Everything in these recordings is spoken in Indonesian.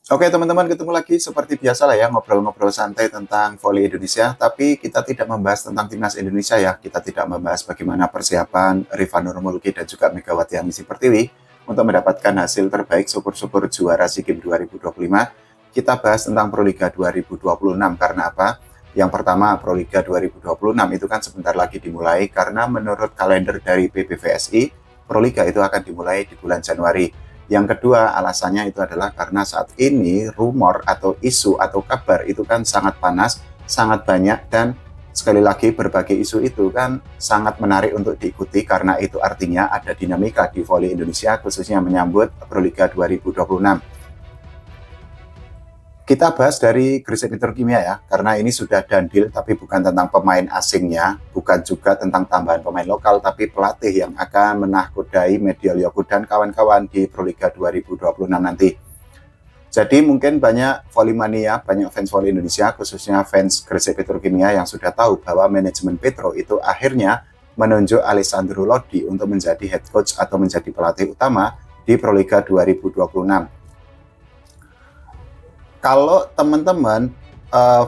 Oke teman-teman, ketemu lagi seperti biasa lah ya, ngobrol-ngobrol santai tentang voli Indonesia, tapi kita tidak membahas tentang timnas Indonesia ya, kita tidak membahas bagaimana persiapan Rifan Nurmulki dan juga Megawati Amizi Pertiwi untuk mendapatkan hasil terbaik syukur-syukur juara SEA Games 2025. Kita bahas tentang Proliga 2026 karena apa? Yang pertama, Proliga 2026 itu kan sebentar lagi dimulai karena menurut kalender dari PBVSI, Proliga itu akan dimulai di bulan Januari. Yang kedua, alasannya itu adalah karena saat ini rumor atau isu atau kabar itu kan sangat panas, sangat banyak, dan sekali lagi berbagai isu itu kan sangat menarik untuk diikuti karena itu artinya ada dinamika di voli Indonesia khususnya menyambut Proliga 2026. Kita bahas dari Gresik Petrokimia ya, karena ini sudah dandil tapi bukan tentang pemain asingnya, bukan juga tentang tambahan pemain lokal, tapi pelatih yang akan menahkodai Mediol Yogut dan kawan-kawan di Proliga 2026 nanti. Jadi mungkin banyak voli mania, banyak fans voli Indonesia, khususnya fans Gresik Petrokimia yang sudah tahu bahwa manajemen Petro itu akhirnya menunjuk Alessandro Lodi untuk menjadi head coach atau menjadi pelatih utama di Proliga 2026. Kalau teman-teman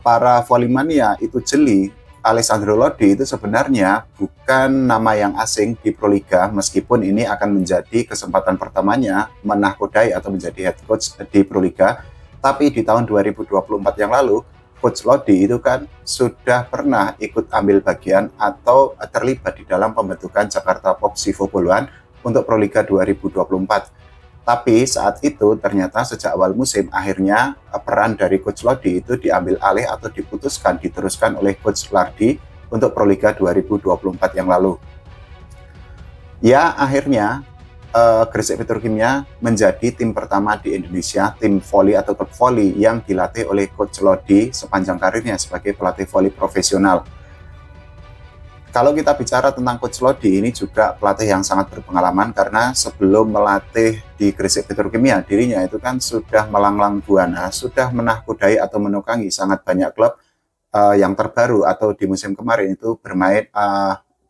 para volley itu jeli, Alessandro Lodi itu sebenarnya bukan nama yang asing di Proliga, meskipun ini akan menjadi kesempatan pertamanya menahkodai atau menjadi head coach di Proliga. Tapi di tahun 2024 yang lalu, Coach Lodi itu kan sudah pernah ikut ambil bagian atau terlibat di dalam pembentukan Jakarta Pop Sivo Poluan untuk Proliga 2024. Tapi saat itu ternyata sejak awal musim akhirnya peran dari Coach Lodi itu diambil alih atau diteruskan oleh Coach Lardi untuk Proliga 2024 yang lalu. Ya akhirnya Gresik Petrokimia menjadi tim pertama di Indonesia, tim voli atau klub voli yang dilatih oleh Coach Lodi sepanjang karirnya sebagai pelatih voli profesional. Kalau kita bicara tentang Coach Lodi, ini juga pelatih yang sangat berpengalaman karena sebelum melatih di Gresik Petrokimia, dirinya itu kan sudah melanglang buana, sudah menahkodai atau menukangi sangat banyak klub yang terbaru atau di musim kemarin itu bermain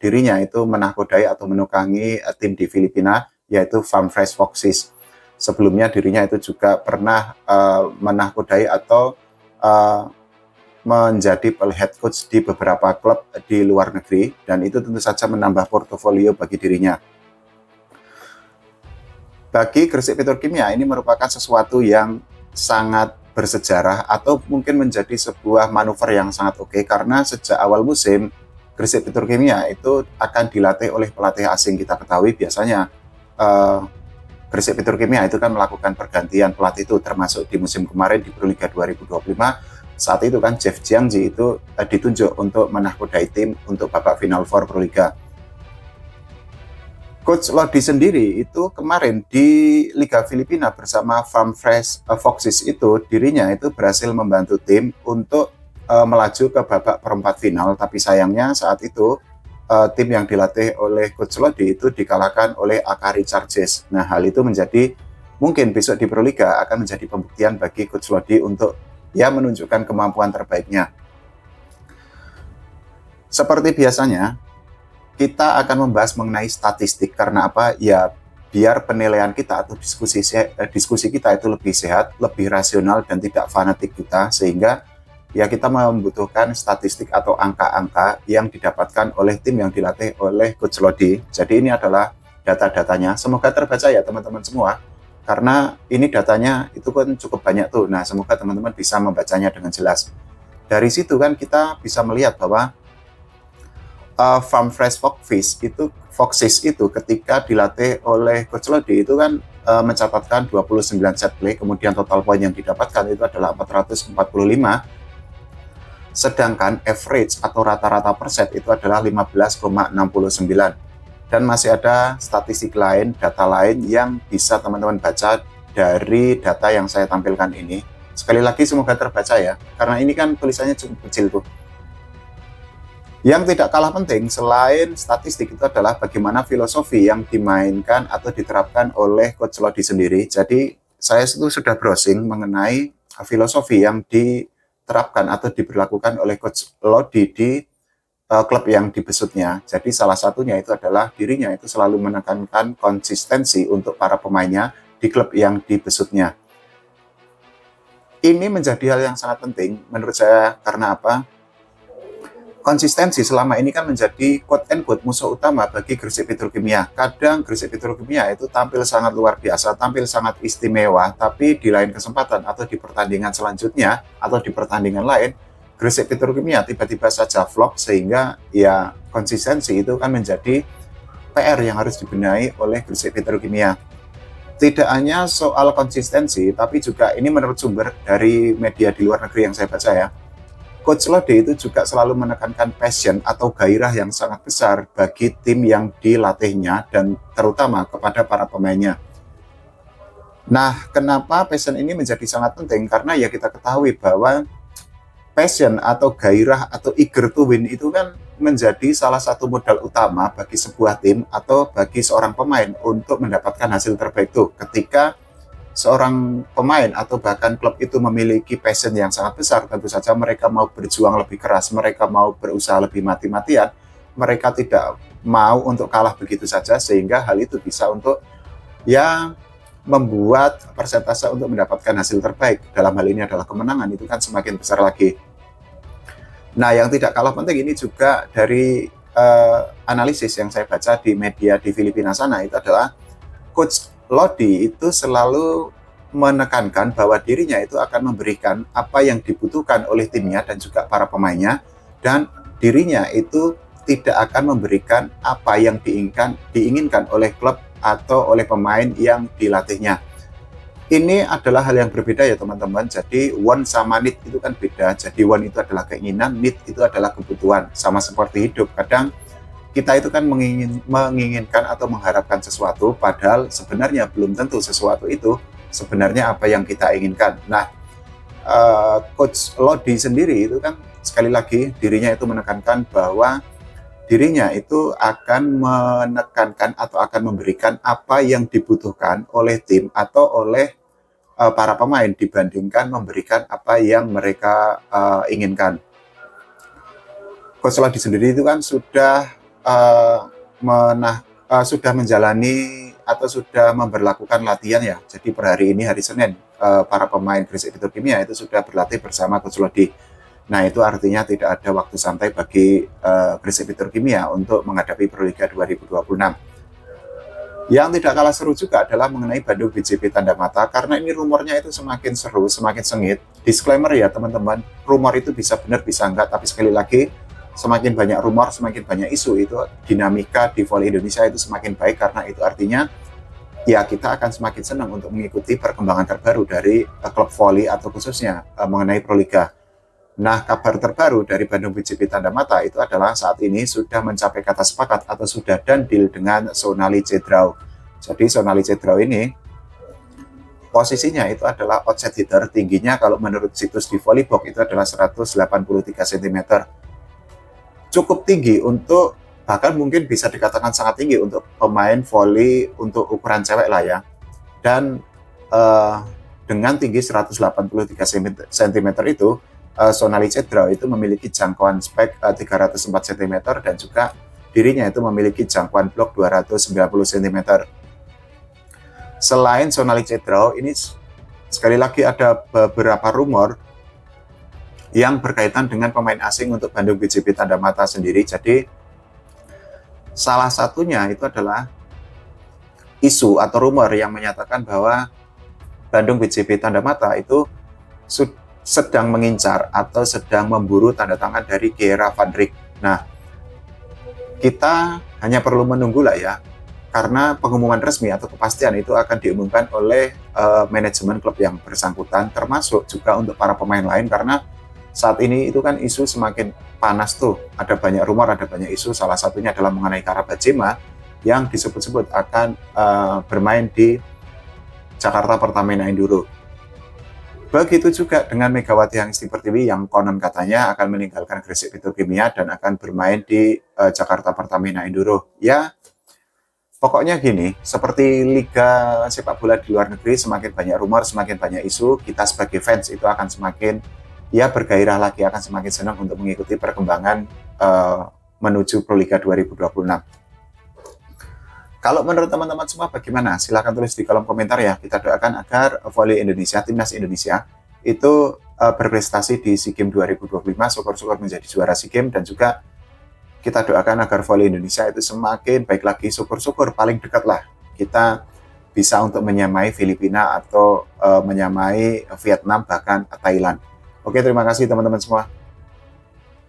dirinya itu menahkodai atau menukangi tim di Filipina yaitu Farm Fresh Foxes. Sebelumnya dirinya itu juga pernah menahkodai atau menjadi head coach di beberapa klub di luar negeri, dan itu tentu saja menambah portofolio bagi dirinya. Bagi Gresik Petrokimia ini merupakan sesuatu yang sangat bersejarah atau mungkin menjadi sebuah manuver yang sangat oke, karena sejak awal musim Gresik Petrokimia itu akan dilatih oleh pelatih asing. Kita ketahui biasanya Gresik Petrokimia itu kan melakukan pergantian pelatih itu, termasuk di musim kemarin di Proliga 2025. Saat itu kan Jeff Jiangji itu ditunjuk untuk menahkodai tim untuk babak final 4 Proliga. Coach Lodi sendiri itu kemarin di Liga Filipina bersama Farm Fresh Foxes itu dirinya itu berhasil membantu tim untuk melaju ke babak perempat final, tapi sayangnya saat itu tim yang dilatih oleh Coach Lodi itu dikalahkan oleh Akari Chargers. Nah, hal itu menjadi mungkin besok di Proliga akan menjadi pembuktian bagi Coach Lodi untuk ya menunjukkan kemampuan terbaiknya. Seperti biasanya, kita akan membahas mengenai statistik karena apa? Ya biar penilaian kita atau diskusi kita itu lebih sehat, lebih rasional dan tidak fanatik kita, sehingga ya kita membutuhkan statistik atau angka-angka yang didapatkan oleh tim yang dilatih oleh Coach Lodi. Jadi ini adalah data-datanya. Semoga terbaca ya teman-teman semua, karena ini datanya itu kan cukup banyak tuh. Nah, semoga teman-teman bisa membacanya dengan jelas. Dari situ kan kita bisa melihat bahwa Farm Fresh Foxes itu ketika dilatih oleh Coach Lodi itu kan mencatatkan 29 set play, kemudian total poin yang didapatkan itu adalah 445, sedangkan average atau rata-rata per set itu adalah 15,69. Dan masih ada statistik lain, data lain yang bisa teman-teman baca dari data yang saya tampilkan ini. Sekali lagi semoga terbaca ya, karena ini kan tulisannya cukup kecil tuh. Yang tidak kalah penting selain statistik itu adalah bagaimana filosofi yang dimainkan atau diterapkan oleh Coach Lodi sendiri. Jadi saya itu sudah browsing mengenai filosofi yang diterapkan atau diberlakukan oleh Coach Lodi di klub yang dibesutnya. Jadi salah satunya itu adalah dirinya itu selalu menekankan konsistensi untuk para pemainnya di klub yang dibesutnya. Ini menjadi hal yang sangat penting menurut saya, karena apa? Konsistensi selama ini kan menjadi quote and quote musuh utama bagi Gresik Petrokimia. Kadang Gresik Petrokimia itu tampil sangat luar biasa, tampil sangat istimewa, tapi di lain kesempatan atau di pertandingan selanjutnya atau di pertandingan lain, Gresik Petrokimia tiba-tiba saja flop, sehingga ya konsistensi itu kan menjadi PR yang harus dibenahi oleh Gresik Petrokimia. Tidak hanya soal konsistensi, tapi juga ini menurut sumber dari media di luar negeri yang saya baca ya, Coach Lode itu juga selalu menekankan passion atau gairah yang sangat besar bagi tim yang dilatihnya dan terutama kepada para pemainnya. Nah, kenapa passion ini menjadi sangat penting? Karena ya kita ketahui bahwa passion atau gairah atau eager to win itu kan menjadi salah satu modal utama bagi sebuah tim atau bagi seorang pemain untuk mendapatkan hasil terbaik itu. Ketika seorang pemain atau bahkan klub itu memiliki passion yang sangat besar, tentu saja mereka mau berjuang lebih keras, mereka mau berusaha lebih mati-matian, mereka tidak mau untuk kalah begitu saja, sehingga hal itu bisa untuk ya membuat persentase untuk mendapatkan hasil terbaik, dalam hal ini adalah kemenangan, itu kan semakin besar lagi. Nah, yang tidak kalah penting ini juga dari analisis yang saya baca di media di Filipina sana, itu adalah Coach Lodi itu selalu menekankan bahwa dirinya itu akan memberikan apa yang dibutuhkan oleh timnya dan juga para pemainnya, dan dirinya itu tidak akan memberikan apa yang diinginkan oleh klub atau oleh pemain yang dilatihnya. Ini adalah hal yang berbeda ya teman-teman. Jadi want sama need itu kan beda. Jadi want itu adalah keinginan, need itu adalah kebutuhan. Sama seperti hidup. Kadang kita itu kan menginginkan atau mengharapkan sesuatu, padahal sebenarnya belum tentu sesuatu itu sebenarnya apa yang kita inginkan. Nah, Coach Lodi sendiri itu kan sekali lagi dirinya itu menekankan bahwa dirinya itu akan menekankan atau akan memberikan apa yang dibutuhkan oleh tim atau oleh para pemain dibandingkan memberikan apa yang mereka inginkan. Coach Lodi sendiri itu kan sudah sudah menjalani atau sudah memberlakukan latihan ya. Jadi per hari ini hari Senin para pemain Gresik Petrokimia itu sudah berlatih bersama Coach Lodi. Nah, itu artinya tidak ada waktu santai bagi Gresik Petrokimia untuk menghadapi Proliga 2026. Yang tidak kalah seru juga adalah mengenai Bandung BJP Tanda Mata, karena ini rumornya itu semakin seru, semakin sengit. Disclaimer ya teman-teman, rumor itu bisa benar bisa enggak, tapi sekali lagi semakin banyak rumor, semakin banyak isu, itu dinamika di voli Indonesia itu semakin baik, karena itu artinya ya kita akan semakin senang untuk mengikuti perkembangan terbaru dari klub voli atau khususnya mengenai Proliga. Nah, kabar terbaru dari Bandung BJP Tanda Mata itu adalah saat ini sudah mencapai kata sepakat atau sudah done deal dengan Sonali Cedrau. Jadi Sonali Cedrau ini posisinya itu adalah outside hitter, tingginya kalau menurut situs di Volleybox itu adalah 183 cm. Cukup tinggi untuk, bahkan mungkin bisa dikatakan sangat tinggi untuk pemain volley untuk ukuran cewek lah ya. Dan dengan tinggi 183 cm itu, Sonali Cedrau itu memiliki jangkauan spek 304 cm dan juga dirinya itu memiliki jangkauan blok 290 cm. Selain Sonali Cedrau, ini sekali lagi ada beberapa rumor yang berkaitan dengan pemain asing untuk Bandung BJP Tanda Mata sendiri. Jadi salah satunya itu adalah isu atau rumor yang menyatakan bahwa Bandung BJP Tanda Mata itu sedang mengincar atau sedang memburu tanda tangan dari Gerard van Rijk. Nah, kita hanya perlu menunggu lah ya, karena pengumuman resmi atau kepastian itu akan diumumkan oleh manajemen klub yang bersangkutan, termasuk juga untuk para pemain lain, karena saat ini itu kan isu semakin panas tuh, ada banyak rumor, ada banyak isu, salah satunya adalah mengenai Karabajema yang disebut-sebut akan bermain di Jakarta Pertamina Enduro. Begitu juga dengan Megawati Hangesti Pertiwi yang konon katanya akan meninggalkan Gresik Petrokimia dan akan bermain di Jakarta Pertamina Enduro. Ya, pokoknya gini, seperti liga sepak bola di luar negeri, semakin banyak rumor, semakin banyak isu, kita sebagai fans itu akan semakin ya bergairah lagi, akan semakin senang untuk mengikuti perkembangan menuju Proliga 2026. Kalau menurut teman-teman semua bagaimana? Silahkan tulis di kolom komentar ya. Kita doakan agar voli Indonesia, timnas Indonesia, itu berprestasi di SEA Games 2025, syukur-syukur menjadi juara SEA Games, dan juga kita doakan agar voli Indonesia itu semakin baik lagi, syukur-syukur paling dekat lah kita bisa untuk menyamai Filipina atau menyamai Vietnam, bahkan Thailand. Oke, terima kasih teman-teman semua.